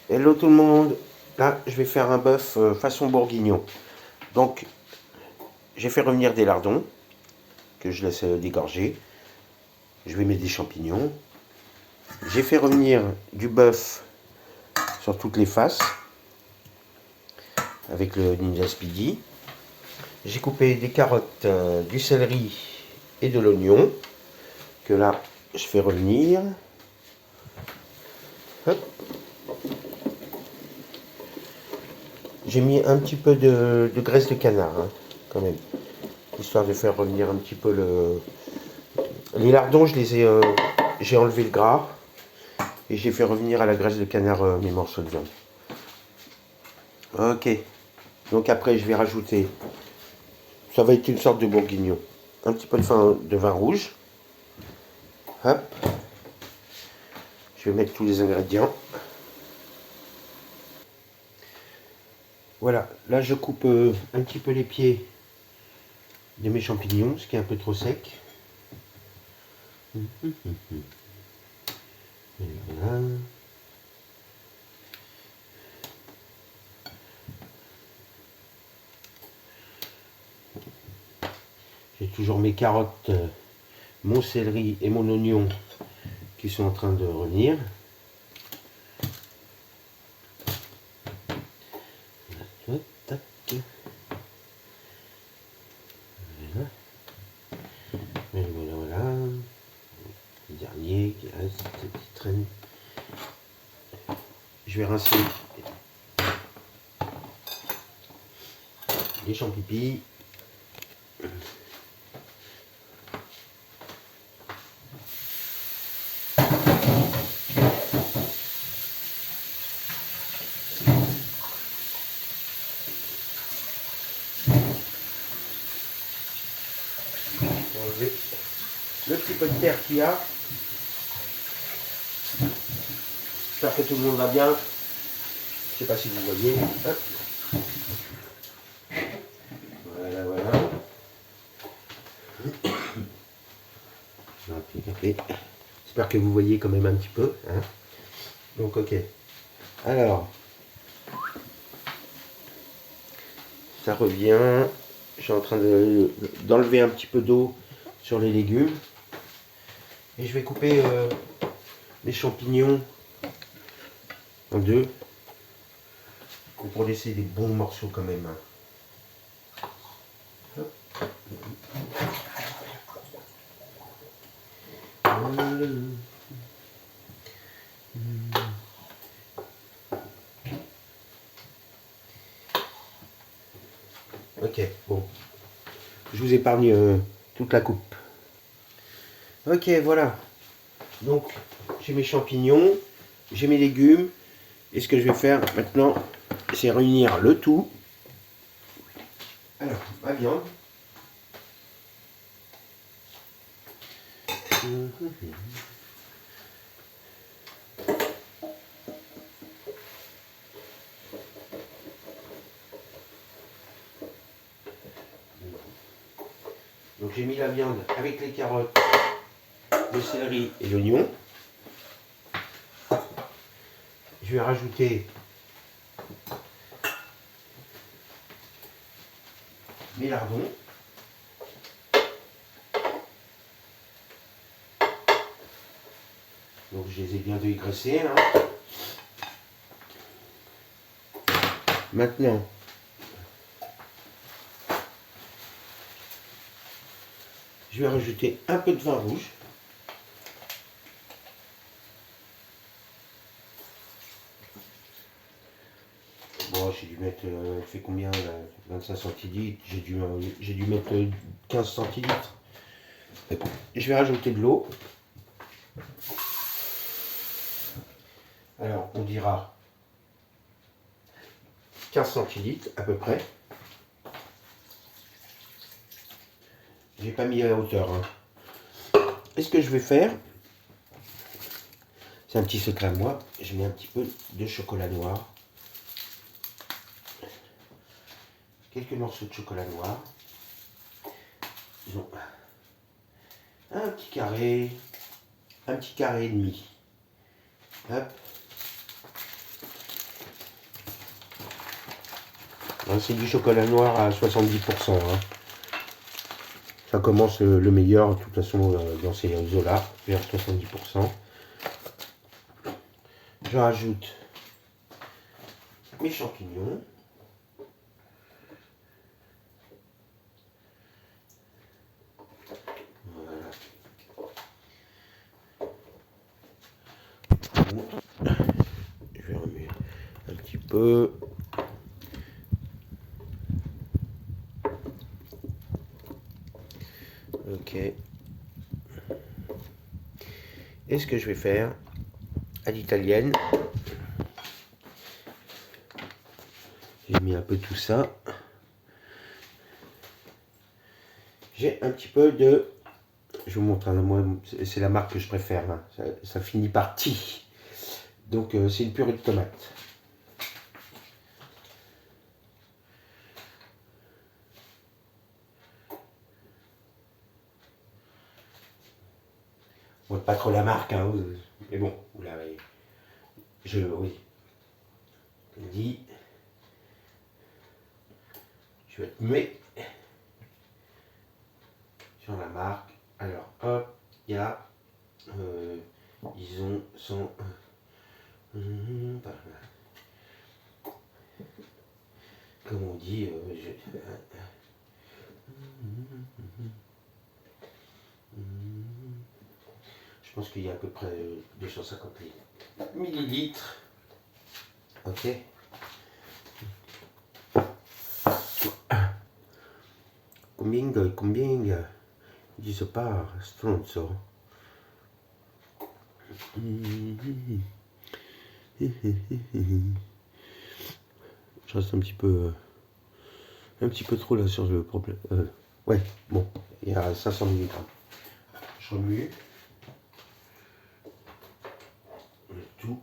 Hello tout le monde. Là, je vais faire un bœuf façon bourguignon. Donc, j'ai fait revenir des lardons que je laisse dégorger. Je vais mettre des champignons. J'ai fait revenir du bœuf sur toutes les faces avec le Ninja Speedy. J'ai coupé des carottes, du céleri et de l'oignon que là, je fais revenir. Hop. J'ai mis un petit peu de graisse de canard, hein, quand même, histoire de faire revenir un petit peu le. Les lardons, j'ai enlevé le gras et j'ai fait revenir à la graisse de canard mes morceaux de viande. Ok, donc après je vais rajouter, ça va être une sorte de bourguignon, un petit peu de vin rouge. Hop, je vais mettre tous les ingrédients. Voilà, là je coupe un petit peu les pieds de mes champignons, ce qui est un peu trop sec. Et voilà. J'ai toujours mes carottes, mon céleri et mon oignon qui sont en train de revenir. Tac. Voilà. Et voilà. Le dernier qui reste, qui traîne. Je vais rincer les champignons. Enlever le petit peu de terre qu'il y a. J'espère que tout le monde va bien. Je sais pas si vous voyez. Hop. Voilà, voilà. J'espère que vous voyez quand même un petit peu. Hein. Donc ok. Alors, ça revient. Je suis en train d'enlever un petit peu d'eau sur les légumes. Et je vais couper les champignons en deux. Pour laisser des bons morceaux quand même. Ok, bon. Je vous épargne toute la coupe. Ok, voilà. Donc, j'ai mes champignons, j'ai mes légumes. Et ce que je vais faire maintenant, c'est réunir le tout. Alors, ma viande. Donc j'ai mis la viande avec les carottes, le céleri et l'oignon. Je vais rajouter mes lardons. Donc je les ai bien dégraissés. Hein. Maintenant, je vais rajouter un peu de vin rouge. Bon, j'ai dû mettre, fait combien là, 25 centilitres, j'ai dû mettre 15 centilitres. Je vais rajouter de l'eau. Alors, on dira 15 centilitres à peu près. J'ai pas mis à la hauteur. Hein. Et ce que je vais faire, c'est un petit secret à moi, je mets un petit peu de chocolat noir. Quelques morceaux de chocolat noir. Disons un petit carré et demi. Hop. C'est du chocolat noir à 70%. Hein. Ça commence le meilleur, de toute façon, dans ces eaux-là, vers 70%. Je rajoute mes champignons. Voilà. Je vais remettre un petit peu. Ok. Et ce que je vais faire à l'italienne, j'ai mis un peu tout ça. J'ai un petit peu de... Je vous montre, hein, moi, c'est la marque que je préfère. Hein. Ça finit par Ti. Donc c'est une purée de tomates. Bon, pas trop la marque, hein, mais bon, vous l'avez. Oui. Dit. Je vais être muet sur la marque. Alors, hop, il y a. Ils ont son. Comme on dit, je pense qu'il y a à peu près 250 millilitres. Ok. Combien je sais pas, stronzo. Je reste un petit peu trop là sur le problème. Ouais, bon, il y a 500 mg. Je remue le tout.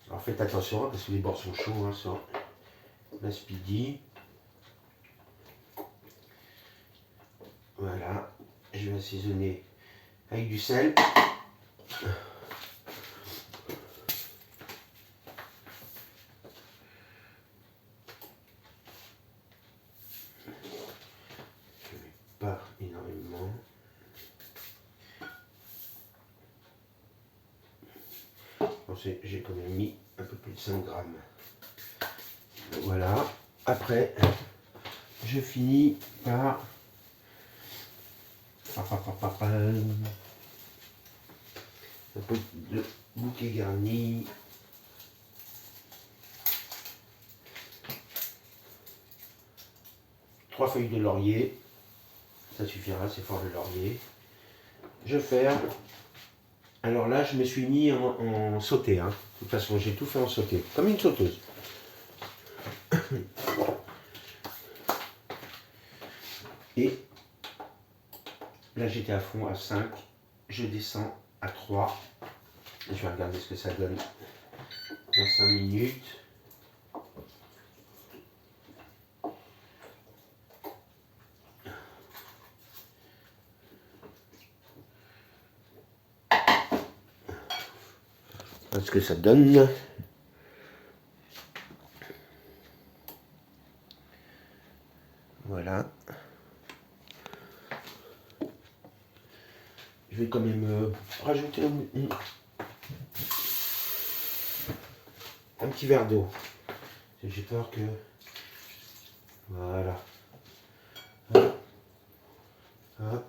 Alors faites attention parce que les bords sont chauds, hein, sur la Speedy. Voilà, je vais assaisonner avec du sel. Je mets pas énormément. J'ai quand même mis un peu plus de 5 grammes. Voilà. Après, je finis par un peu de bouquet garni. Trois feuilles de laurier. Ça suffira, c'est fort le laurier. Je ferme. Alors là, je me suis mis en sauté. Hein. De toute façon, j'ai tout fait en sauté. Comme une sauteuse. Et là, j'étais à fond à 5. Je descends à 3. Je vais regarder ce que ça donne dans 5 minutes. Ce que ça donne. Voilà. Je vais quand même rajouter un petit verre d'eau. J'ai peur que... Voilà. Hop. Hop.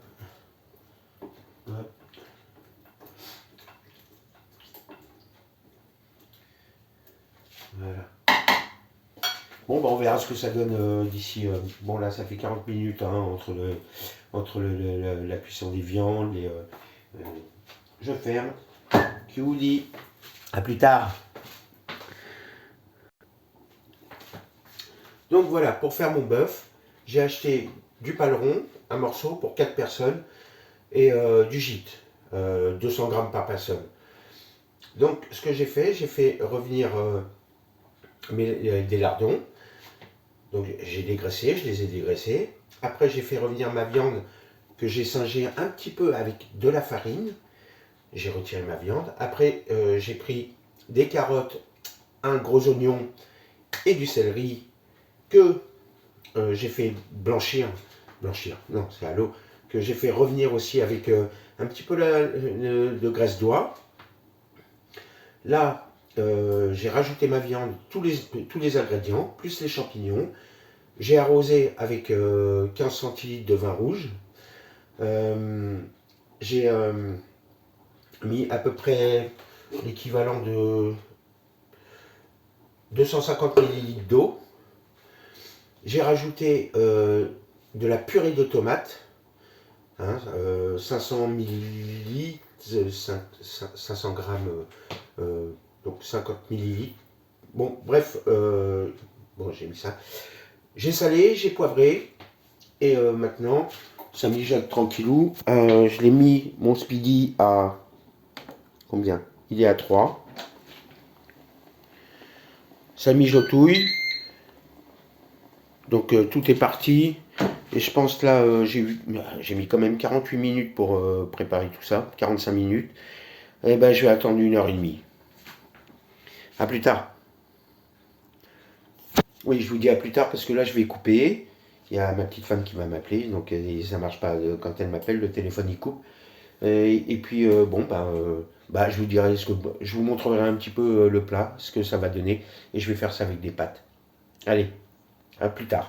Hop. Voilà. Bon, bah on verra ce que ça donne d'ici. Bon, là, ça fait 40 minutes hein, entre la cuisson des viandes. Je ferme. Chiudi. À plus tard. Donc voilà, pour faire mon bœuf, j'ai acheté du paleron, un morceau pour 4 personnes, et du gîte, 200 grammes par personne. Donc ce que j'ai fait revenir des lardons. Donc j'ai dégraissé, je les ai dégraissés. Après j'ai fait revenir ma viande que j'ai singée un petit peu avec de la farine. J'ai retiré ma viande. Après j'ai pris des carottes, un gros oignon et du céleri que j'ai fait blanchir, non, c'est à l'eau, que j'ai fait revenir aussi avec un petit peu de graisse d'oie. Là, j'ai rajouté ma viande, tous les ingrédients, plus les champignons. J'ai arrosé avec 15 centilitres de vin rouge. J'ai mis à peu près l'équivalent de 250 ml d'eau. J'ai rajouté de la purée de tomates, 500 ml, 500 grammes, donc 50 ml. Bon, bref, bon, j'ai mis ça. J'ai salé, j'ai poivré, et maintenant, ça mijote tranquillou. Je l'ai mis, mon speedy, à combien? Il est à 3. Ça mijotouille. Donc tout est parti. Et je pense là, j'ai mis quand même 48 minutes pour préparer tout ça. 45 minutes. Et ben je vais attendre 1h30. A plus tard. Oui, je vous dis à plus tard parce que là je vais couper. Il y a ma petite femme qui va m'appeler. Donc ça marche pas quand elle m'appelle. Le téléphone il coupe. Et puis bon, je vous dirai je vous montrerai un petit peu le plat, ce que ça va donner. Et je vais faire ça avec des pâtes. Allez, à plus tard.